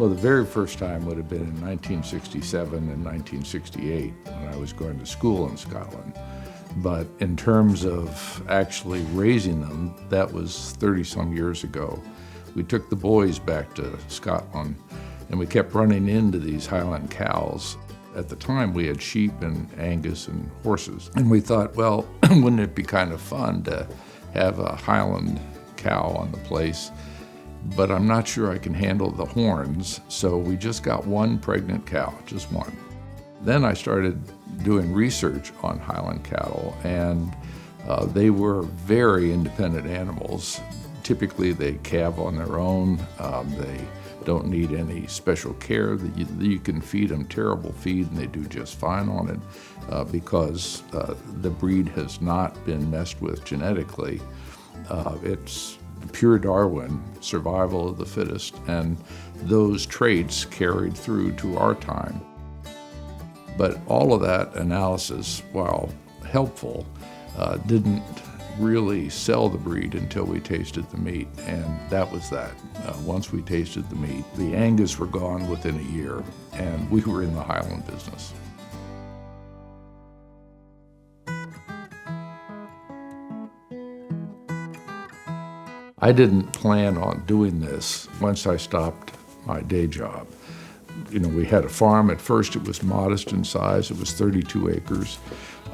Well, the very first time would have been in 1967 and 1968 when I was going to school in Scotland. But in terms of actually raising them, that was 30-some years ago. We took the boys back to Scotland, and we kept running into these Highland cows. At the time, we had sheep and Angus and horses. And we thought, well, wouldn't it be kind of fun to have a Highland cow on the place? But I'm not sure I can handle the horns, so we just got one pregnant cow, just one. Then I started doing research on Highland cattle, and they were very independent animals. Typically, they calve on their own. They don't need any special care. You can feed them terrible feed, and they do just fine on it because the breed has not been messed with genetically. It's pure Darwin, survival of the fittest, and those traits carried through to our time. But all of that analysis, while helpful, didn't really sell the breed until we tasted the meat, and that was that. Once we tasted the meat, the Angus were gone within a year, and we were in the Highland business. I didn't plan on doing this once I stopped my day job. You know, we had a farm. At first it was modest in size. It was 32 acres.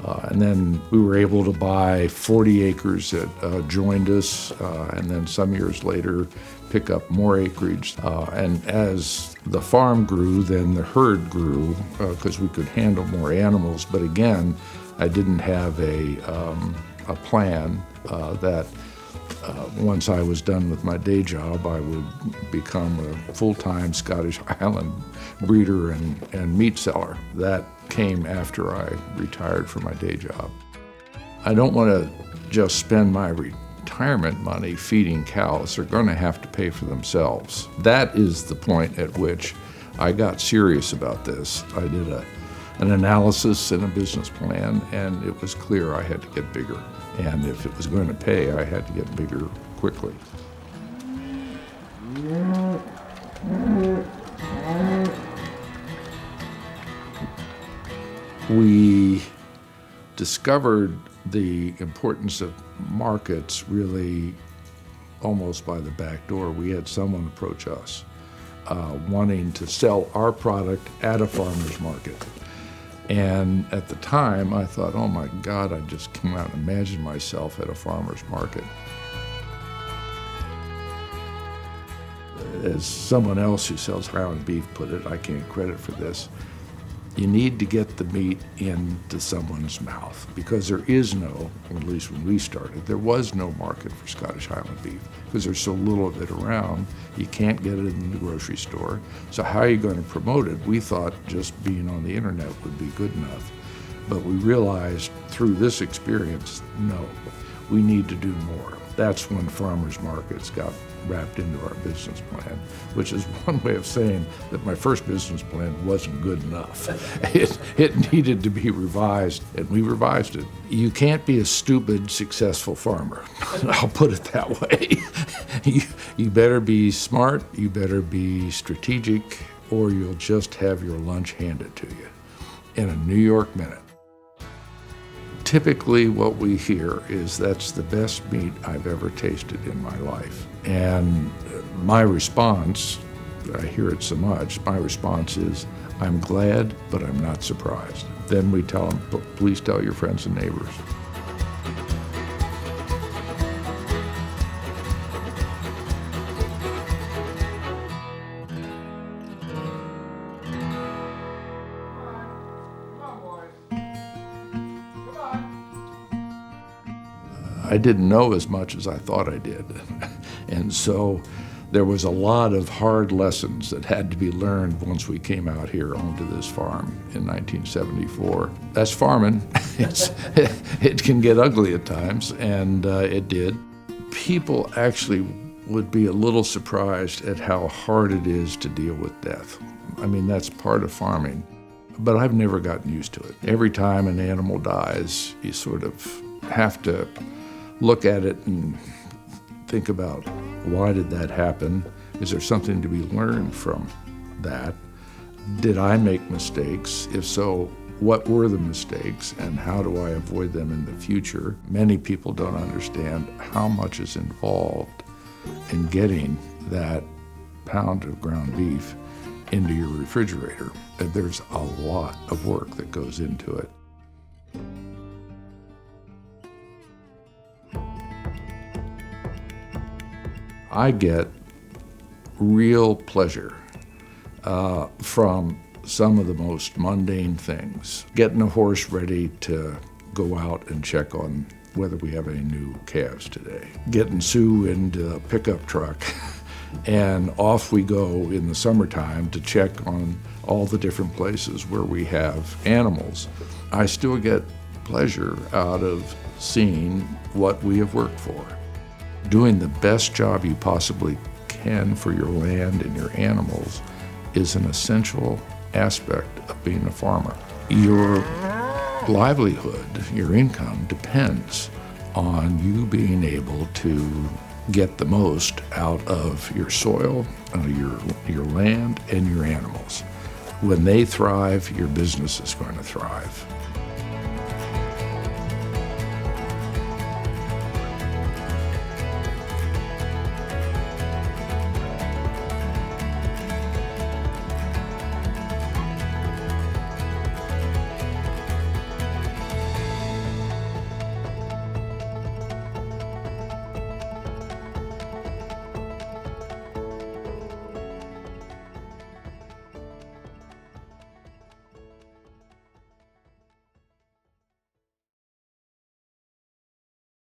And then we were able to buy 40 acres that joined us, and then some years later pick up more acreage. And as the farm grew, then the herd grew because we could handle more animals. But again, I didn't have a plan that once I was done with my day job, I would become a full-time Scottish Highland breeder and meat seller. That came after I retired from my day job. I don't want to just spend my retirement money feeding cows. They're going to have to pay for themselves. That is the point at which I got serious about this. I did an analysis and a business plan, and it was clear I had to get bigger. And if it was going to pay, I had to get bigger quickly. We discovered the importance of markets really almost by the back door. We had someone approach us wanting to sell our product at a farmer's market. And at the time, I thought, oh my God, I just cannot imagine myself at a farmer's market. As someone else who sells ground beef put it, I can't credit for this, you need to get the meat into someone's mouth because there is no, at least when we started, there was no market for Scottish Highland beef because there's so little of it around. You can't get it in the grocery store. So how are you going to promote it? We thought just being on the internet would be good enough. But we realized through this experience, no, we need to do more. That's when farmers markets got wrapped into our business plan, which is one way of saying that my first business plan wasn't good enough. It needed to be revised, and we revised it. You can't be a stupid, successful farmer. I'll put it that way. You better be smart, you better be strategic, or you'll just have your lunch handed to you in a New York minute. Typically what we hear is that's the best meat I've ever tasted in my life. And my response, I hear it so much, my response is, I'm glad, but I'm not surprised. Then we tell them, please tell your friends and neighbors. I didn't know as much as I thought I did. And so there was a lot of hard lessons that had to be learned once we came out here onto this farm in 1974. That's farming. It can get ugly at times, and it did. People actually would be a little surprised at how hard it is to deal with death. I mean, that's part of farming, but I've never gotten used to it. Every time an animal dies, you sort of have to look at it and think about, why did that happen? Is there something to be learned from that. Did I make mistakes? If so, what were the mistakes and how do I avoid them in the future? Many people don't understand how much is involved in getting that pound of ground beef into your refrigerator. There's a lot of work that goes into it. I get real pleasure from some of the most mundane things. Getting a horse ready to go out and check on whether we have any new calves today. Getting Sue into a pickup truck and off we go in the summertime to check on all the different places where we have animals. I still get pleasure out of seeing what we have worked for. Doing the best job you possibly can for your land and your animals is an essential aspect of being a farmer. Your livelihood, your income, depends on you being able to get the most out of your soil, your land, and your animals. When they thrive, your business is going to thrive.